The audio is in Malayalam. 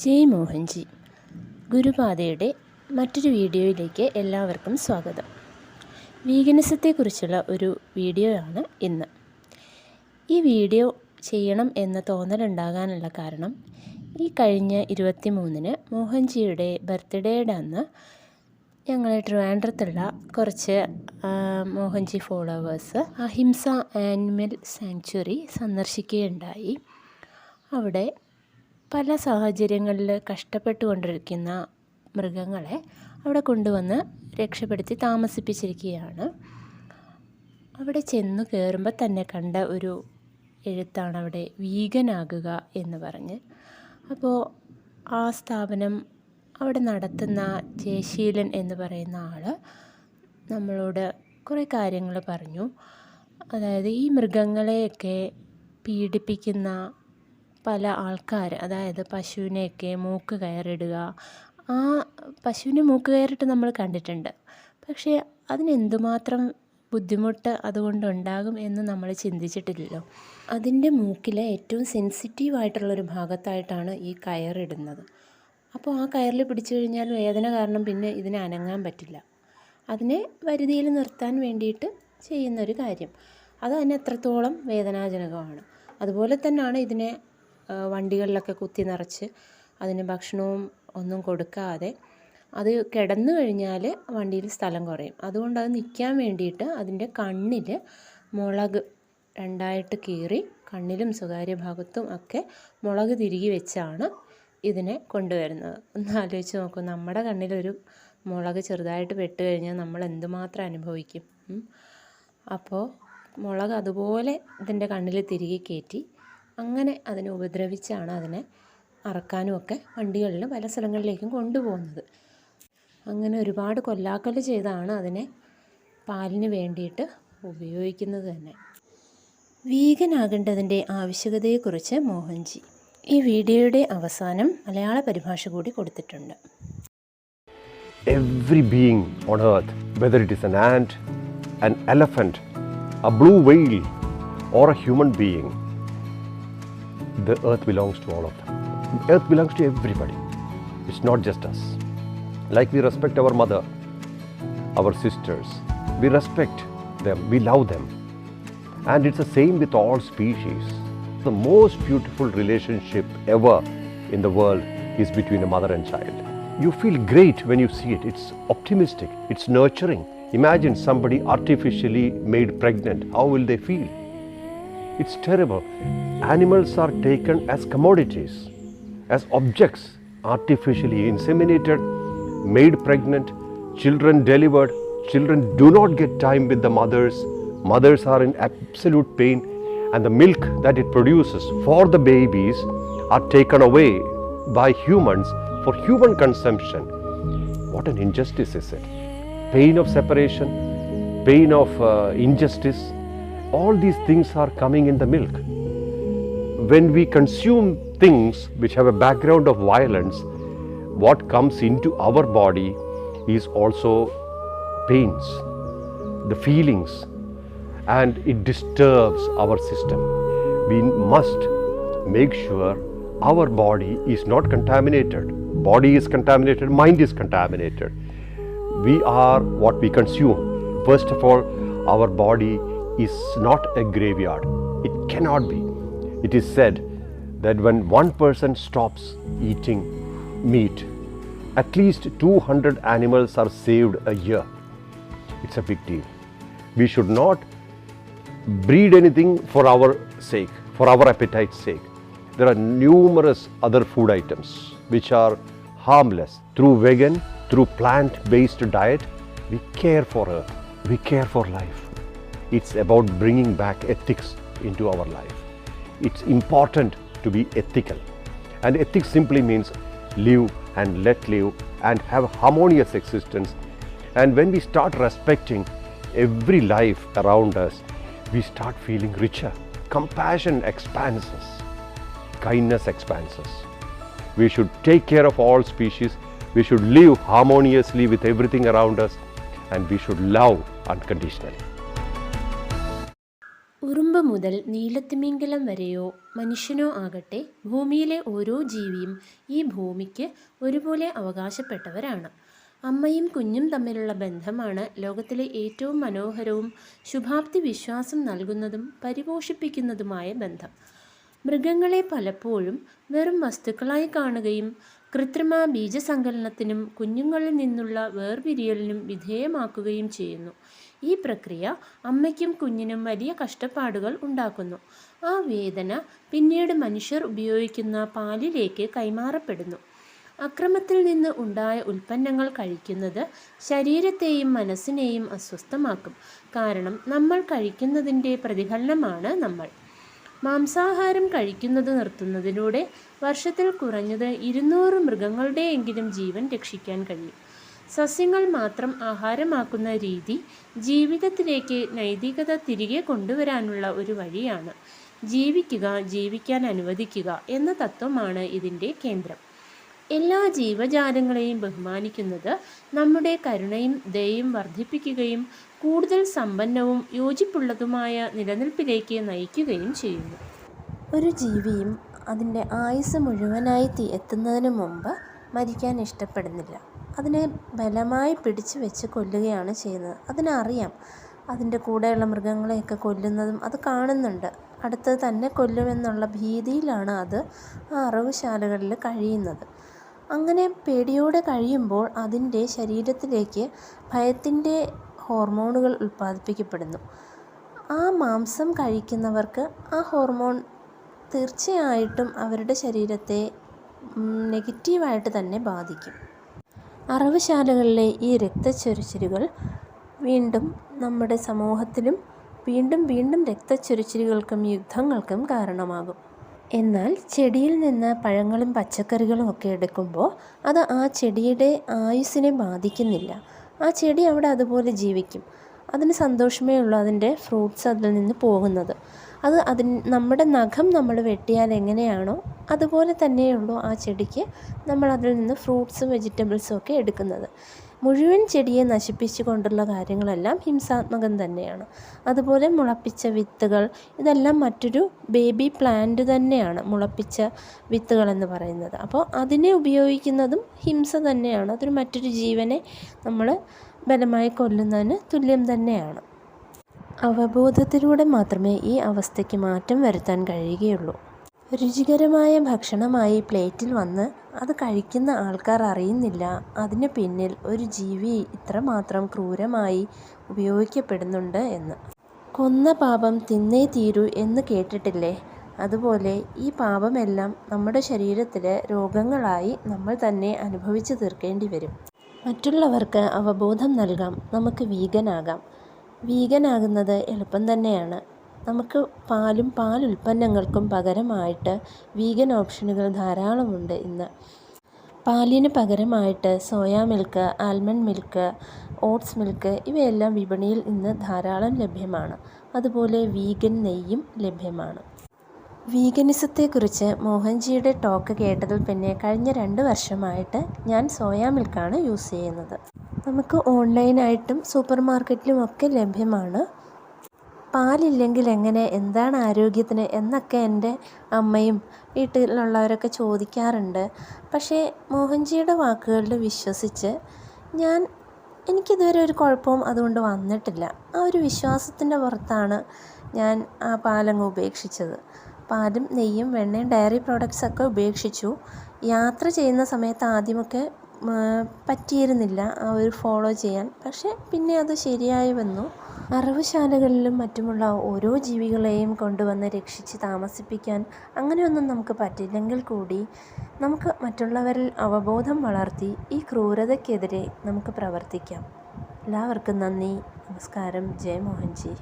ജയ് മോഹൻജി. ഗുരുപാതയുടെ മറ്റൊരു വീഡിയോയിലേക്ക് എല്ലാവർക്കും സ്വാഗതം. വീഗനിസത്തെക്കുറിച്ചുള്ള ഒരു വീഡിയോയാണ് ഇന്ന്. ഈ വീഡിയോ ചെയ്യണം എന്ന തോന്നലുണ്ടാകാനുള്ള കാരണം, ഈ കഴിഞ്ഞ 23-ന് മോഹൻജിയുടെ ബർത്ത്ഡേയുടെ അന്ന് ഞങ്ങൾ ട്രിവാൻഡ്രത്തുള്ള കുറച്ച് മോഹൻജി ഫോളോവേഴ്സ് അഹിംസ ആനിമൽ സാങ്ച്വറി സന്ദർശിക്കുകയുണ്ടായി. അവിടെ പല സാഹചര്യങ്ങളിൽ കഷ്ടപ്പെട്ടുകൊണ്ടിരിക്കുന്ന മൃഗങ്ങളെ അവിടെ കൊണ്ടുവന്ന് രക്ഷപ്പെടുത്തി താമസിപ്പിച്ചിരിക്കുകയാണ്. അവിടെ ചെന്ന് കയറുമ്പോൾ തന്നെ കണ്ട ഒരു എഴുത്താണ് അവിടെ വീഗനാകുക എന്ന് പറഞ്ഞ്. അപ്പോൾ ആ സ്ഥാപനം അവിടെ നടത്തുന്ന ജയശീലൻ എന്ന് പറയുന്ന ആൾ നമ്മളോട് കുറേ കാര്യങ്ങൾ പറഞ്ഞു. അതായത് ഈ മൃഗങ്ങളെയൊക്കെ പീഡിപ്പിക്കുന്ന പല ആൾക്കാർ, അതായത് പശുവിനെയൊക്കെ മൂക്ക് കയറിടുക. ആ പശുവിനെ മൂക്ക് കയറിട്ട് നമ്മൾ കണ്ടിട്ടുണ്ട്, പക്ഷേ അതിനെന്തുമാത്രം ബുദ്ധിമുട്ട് അതുകൊണ്ടുണ്ടാകും എന്ന് നമ്മൾ ചിന്തിച്ചിട്ടില്ലല്ലോ. അതിൻ്റെ മൂക്കിലെ ഏറ്റവും സെൻസിറ്റീവായിട്ടുള്ളൊരു ഭാഗത്തായിട്ടാണ് ഈ കയറിടുന്നത്. അപ്പോൾ ആ കയറിൽ പിടിച്ചു കഴിഞ്ഞാൽ വേദന കാരണം പിന്നെ ഇതിനെ അനങ്ങാൻ പറ്റില്ല. അതിനെ വരുതിയിൽ നിർത്താൻ വേണ്ടിയിട്ട് ചെയ്യുന്നൊരു കാര്യം, അത് തന്നെ എത്രത്തോളം വേദനാജനകമാണ്. അതുപോലെ തന്നെയാണ് ഇതിനെ വണ്ടികളിലൊക്കെ കുത്തി നിറച്ച് അതിന് ഭക്ഷണവും ഒന്നും കൊടുക്കാതെ അത് കിടന്നു കഴിഞ്ഞാൽ വണ്ടിയിൽ സ്ഥലം കുറയും. അതുകൊണ്ട് അത് നിൽക്കാൻ വേണ്ടിയിട്ട് അതിൻ്റെ കണ്ണിൽ മുളക് രണ്ടായിട്ട് കീറി കണ്ണിലും സ്വകാര്യ ഭാഗത്തും ഒക്കെ മുളക് തിരികെ വെച്ചാണ് ഇതിനെ കൊണ്ടുവരുന്നത്. ഒന്ന് ആലോചിച്ച് നോക്കൂ, നമ്മുടെ കണ്ണിലൊരു മുളക് ചെറുതായിട്ട് പെട്ട് കഴിഞ്ഞാൽ നമ്മൾ എന്തുമാത്രം അനുഭവിക്കും. അപ്പോൾ മുളക് അതുപോലെ ഇതിൻ്റെ കണ്ണിൽ തിരികെ കയറ്റി അങ്ങനെ അതിനെ ഉപദ്രവിച്ചാണ് അതിനെ അറക്കാനും ഒക്കെ വണ്ടികളിൽ പല സ്ഥലങ്ങളിലേക്കും കൊണ്ടുപോകുന്നത്. അങ്ങനെ ഒരുപാട് കൊല്ലാക്കൊല ചെയ്താണ് അതിനെ പാലിന് വേണ്ടിയിട്ട് ഉപയോഗിക്കുന്നത് തന്നെ. വീഗനാകേണ്ടതിൻ്റെ ആവശ്യകതയെക്കുറിച്ച് മോഹൻജി ഈ വീഡിയോയുടെ അവസാനം മലയാള പരിഭാഷ കൂടി കൊടുത്തിട്ടുണ്ട്. Every being on earth, whether it is an ant, an elephant, a blue whale or a human being, the earth belongs to all of them. Earth belongs to everybody. It's not just us. Like we respect our mother, our sisters, we respect them, we love them. And it's the same with all species. The most beautiful relationship ever in the world is between a mother and child. You feel great when you see it. It's optimistic, it's nurturing. Imagine somebody artificially made pregnant. How will they feel? It's terrible. Animals are taken as commodities, as objects, artificially inseminated, made pregnant, children delivered. Children do not get time with the mothers. Mothers are in absolute pain, and the milk that it produces for the babies are taken away by humans for human consumption. What an injustice is it? Pain of separation, pain of injustice. All these things are coming in the milk. When we consume things which have a background of violence, what comes into our body is also pains, the feelings, and it disturbs our system. We must make sure our body is not contaminated. Body is contaminated, mind is contaminated. We are what we consume. First of all, our body is not a graveyard. It cannot be. It is said that when one person stops eating meat, at least 200 animals are saved a year. It's a big deal. We should not breed anything for our sake, for our appetite's sake. There are numerous other food items which are harmless. Through vegan, through plant-based diet, we care for earth, we care for life. It's about bringing back ethics into our life. It's important to be ethical. And ethics simply means live and let live and have harmonious existence. And when we start respecting every life around us, we start feeling richer. Compassion expands us. Kindness expands us. We should take care of all species. We should live harmoniously with everything around us. And we should love unconditionally. പാമ്പ് മുതൽ നീലത്തിമിംഗലം വരെയോ മനുഷ്യനോ ആകട്ടെ, ഭൂമിയിലെ ഓരോ ജീവിയും ഈ ഭൂമിക്ക് ഒരുപോലെ അവകാശപ്പെട്ടവരാണ്. അമ്മയും കുഞ്ഞും തമ്മിലുള്ള ബന്ധമാണ് ലോകത്തിലെ ഏറ്റവും മനോഹരവും ശുഭാപ്തി വിശ്വാസം നൽകുന്നതും പരിപോഷിപ്പിക്കുന്നതുമായ ബന്ധം. മൃഗങ്ങളെ പലപ്പോഴും വെറും വസ്തുക്കളായി കാണുകയും കൃത്രിമ ബീജസങ്കലനത്തിനും കുഞ്ഞുങ്ങളിൽ നിന്നുള്ള വേർപിരിയലിനും വിധേയമാക്കുകയും ചെയ്യുന്നു. ഈ പ്രക്രിയ അമ്മയ്ക്കും കുഞ്ഞിനും വലിയ കഷ്ടപ്പാടുകൾ ഉണ്ടാക്കുന്നു. ആ വേദന പിന്നീട് മനുഷ്യർ ഉപയോഗിക്കുന്ന പാലിലേക്ക് കൈമാറപ്പെടുന്നു. അക്രമത്തിൽ നിന്ന് ഉണ്ടായ ഉൽപ്പന്നങ്ങൾ കഴിക്കുന്നത് ശരീരത്തെയും മനസ്സിനെയും അസ്വസ്ഥമാക്കും. കാരണം നമ്മൾ കഴിക്കുന്നതിൻ്റെ പ്രതിഫലനമാണ് നമ്മൾ. മാംസാഹാരം കഴിക്കുന്നത് നിർത്തുന്നതിലൂടെ വർഷത്തിൽ കുറഞ്ഞത് 200 മൃഗങ്ങളുടെയെങ്കിലും ജീവൻ രക്ഷിക്കാൻ കഴിയും. സസ്യങ്ങൾ മാത്രം ആഹാരമാക്കുന്ന രീതി ജീവിതത്തിലേക്ക് നൈതികത തിരികെ കൊണ്ടുവരാനുള്ള ഒരു വഴിയാണ്. ജീവിക്കുക, ജീവിക്കാൻ അനുവദിക്കുക എന്ന തത്വമാണ് ഇതിൻ്റെ കേന്ദ്രം. എല്ലാ ജീവജാലങ്ങളെയും ബഹുമാനിക്കുന്നത് നമ്മുടെ കരുണയും ദയയും വർദ്ധിപ്പിക്കുകയും കൂടുതൽ സമ്പന്നവും യോജിപ്പുള്ളതുമായ നിലനിൽപ്പിലേക്ക് നയിക്കുകയും ചെയ്യുന്നു. ഒരു ജീവിയും അതിൻ്റെ ആയുസ് മുഴുവനായി എത്തുന്നതിന് മുമ്പ് മരിക്കാൻ ഇഷ്ടപ്പെടുന്നില്ല. അതിനെ ബലമായി പിടിച്ചു വെച്ച് കൊല്ലുകയാണ് ചെയ്യുന്നത്. അതിനറിയാം, അതിൻ്റെ കൂടെയുള്ള മൃഗങ്ങളെയൊക്കെ കൊല്ലുന്നതും അത് കാണുന്നുണ്ട്. അടുത്തത് തന്നെ കൊല്ലുമെന്നുള്ള ഭീതിയിലാണ് അത് ആ അറവുശാലകളിൽ കഴിയുന്നത്. അങ്ങനെ പേടിയോടെ കഴിയുമ്പോൾ അതിൻ്റെ ശരീരത്തിലേക്ക് ഭയത്തിൻ്റെ ഹോർമോണുകൾ ഉൽപ്പാദിപ്പിക്കപ്പെടുന്നു. ആ മാംസം കഴിക്കുന്നവർക്ക് ആ ഹോർമോൺ തീർച്ചയായിട്ടും അവരുടെ ശരീരത്തെ നെഗറ്റീവായിട്ട് തന്നെ ബാധിക്കും. അറവുശാലകളിലെ ഈ രക്തച്ചൊരിച്ചിലുകൾ വീണ്ടും നമ്മുടെ സമൂഹത്തിലും വീണ്ടും വീണ്ടും രക്തച്ചൊരിച്ചിലുകൾക്കും യുദ്ധങ്ങൾക്കും കാരണമാകും. എന്നാൽ ചെടിയിൽ നിന്ന് പഴങ്ങളും പച്ചക്കറികളും ഒക്കെ എടുക്കുമ്പോൾ അത് ആ ചെടിയുടെ ആയുസ്സിനെ ബാധിക്കുന്നില്ല. ആ ചെടി അവിടെ അതുപോലെ ജീവിക്കും. അതിന് സന്തോഷമേ ഉള്ളൂ അതിൻ്റെ ഫ്രൂട്ട്സ് അതിൽ നിന്ന് പോകുന്നത്. നമ്മുടെ നഖം നമ്മൾ വെട്ടിയാൽ എങ്ങനെയാണോ അതുപോലെ തന്നെയുള്ളൂ ആ ചെടിക്ക് നമ്മൾ അതിൽ നിന്ന് ഫ്രൂട്ട്സും വെജിറ്റബിൾസും ഒക്കെ എടുക്കുന്നത്. മുഴുവൻ ചെടിയെ നശിപ്പിച്ചു കൊണ്ടുള്ള കാര്യങ്ങളെല്ലാം ഹിംസാത്മകം തന്നെയാണ്. അതുപോലെ മുളപ്പിച്ച വിത്തുകൾ, ഇതെല്ലാം മറ്റൊരു ബേബി പ്ലാന്റ് തന്നെയാണ് മുളപ്പിച്ച വിത്തുകളെന്ന് പറയുന്നത്. അപ്പോൾ അതിനെ ഉപയോഗിക്കുന്നതും ഹിംസ തന്നെയാണ്. അതൊരു മറ്റൊരു ജീവനെ നമ്മൾ ബലമായി കൊല്ലുന്നതിന് തുല്യം തന്നെയാണ്. അവബോധത്തിലൂടെ മാത്രമേ ഈ അവസ്ഥയ്ക്ക് മാറ്റം വരുത്താൻ കഴിയുകയുള്ളൂ. രുചികരമായ ഭക്ഷണമായി പ്ലേറ്റിൽ വന്ന് അത് കഴിക്കുന്ന ആൾക്കാർ അറിയുന്നില്ല അതിന് പിന്നിൽ ഒരു ജീവി ഇത്രമാത്രം ക്രൂരമായി ഉപയോഗിക്കപ്പെടുന്നുണ്ട് എന്ന്. കൊന്ന പാപം തിന്നേ തീരൂ എന്ന് കേട്ടിട്ടില്ലേ? അതുപോലെ ഈ പാപമെല്ലാം നമ്മുടെ ശരീരത്തിലെ രോഗങ്ങളായി നമ്മൾ തന്നെ അനുഭവിച്ചു തീർക്കേണ്ടി വരും. മറ്റുള്ളവർക്ക് അവബോധം നൽകാം. നമുക്ക് വീഗനാകാം. വീഗനാകുന്നത് എളുപ്പം തന്നെയാണ്. നമുക്ക് പാലും പാലുൽപ്പന്നങ്ങൾക്കും പകരമായിട്ട് വീഗൻ ഓപ്ഷനുകൾ ധാരാളമുണ്ട് ഇന്ന്. പാലിന് പകരമായിട്ട് soya milk, almond milk, oats milk ഇവയെല്ലാം വിപണിയിൽ ഇന്ന് ധാരാളം ലഭ്യമാണ്. അതുപോലെ വീഗൻ നെയ്യും ലഭ്യമാണ്. വീഗനിസത്തെക്കുറിച്ച് മോഹൻജിയുടെ ടോക്ക് കേട്ടതിൽ പിന്നെ കഴിഞ്ഞ 2 വർഷമായിട്ട് ഞാൻ സോയാ മിൽക്കാണ് യൂസ് ചെയ്യുന്നത്. നമുക്ക് ഓൺലൈനായിട്ടും സൂപ്പർ മാർക്കറ്റിലും ഒക്കെ ലഭ്യമാണ്. പാലില്ലെങ്കിൽ എങ്ങനെ, എന്താണ് ആരോഗ്യത്തിന് എന്നൊക്കെ എൻ്റെ അമ്മയും വീട്ടിലുള്ളവരൊക്കെ ചോദിക്കാറുണ്ട്. പക്ഷേ മോഹൻജിയുടെ വാക്കുകളിൽ വിശ്വസിച്ച് എനിക്കിതുവരെ ഒരു കുഴപ്പവും അതുകൊണ്ട് വന്നിട്ടില്ല. ആ ഒരു വിശ്വാസത്തിൻ്റെ പുറത്താണ് ഞാൻ ആ പാലങ്ങ് ഉപേക്ഷിച്ചത്. പാലും നെയ്യും വെണ്ണയും ഡയറി പ്രോഡക്ട്സൊക്കെ ഉപേക്ഷിച്ചു. യാത്ര ചെയ്യുന്ന സമയത്ത് ആദ്യമൊക്കെ പറ്റിയിരുന്നില്ല ആ ഒരു ഫോളോ ചെയ്യാൻ. പക്ഷേ പിന്നെ അത് ശരിയായി വന്നു. അറവുശാലകളിലും മറ്റുമുള്ള ഓരോ ജീവികളെയും കൊണ്ടുവന്ന് രക്ഷിച്ച് താമസിപ്പിക്കാൻ അങ്ങനെയൊന്നും നമുക്ക് പറ്റില്ലെങ്കിൽ കൂടി നമുക്ക് മറ്റുള്ളവരിൽ അവബോധം വളർത്തി ഈ ക്രൂരതയ്ക്കെതിരെ നമുക്ക് പ്രവർത്തിക്കാം. എല്ലാവർക്കും നന്ദി, നമസ്കാരം. ജയ് മോഹൻജി.